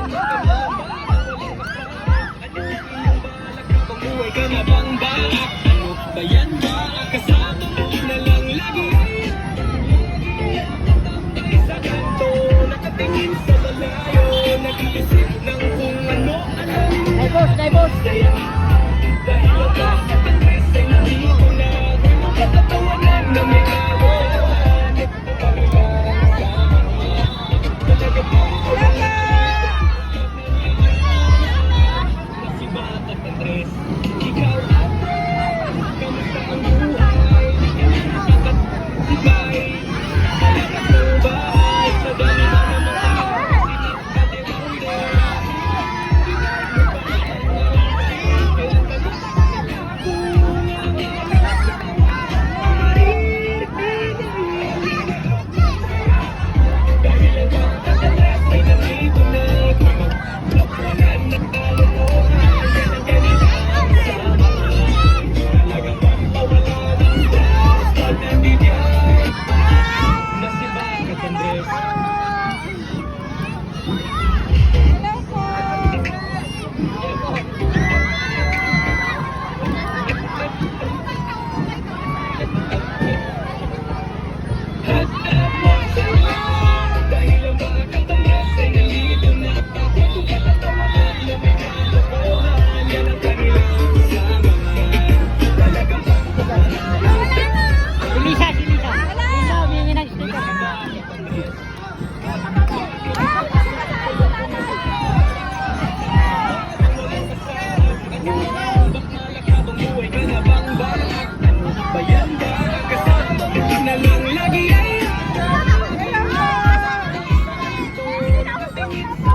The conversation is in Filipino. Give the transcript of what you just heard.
Buhay ka na bang ba? Ano ba yan ba? Kasama mo na lang lagi. Sa kanto, nakatingin sa malayo, nag-iisip ng kung ano-ano. Boss. Dahil wala sa Andres ay nandito na katatawanan na may kawan. Talaga bang wala? Si Batang Andres, ikaw kamusta ang buhay? Nakatibay sa lakas ng bahay, sa dami na naman tao, sinit ka demande. Dahil ang Batang Andres ay nandito na, kapwanan ng kalokohan, yan ang kanilang samahan. Talagang pagpawala ng Diyos, pag nandibiyay na si Batang Andres. Dahil ang Batang Andres ay nandito na, katatawanan na may kalokohan, yan ang kanilang samahan. Talagang pagpawala ng Diyos. Lisa, humingi ng sticker. Habang buhay ka na bang balak? Ano ba yan ba? Kasama mo na lang lagi ay nakatingin sa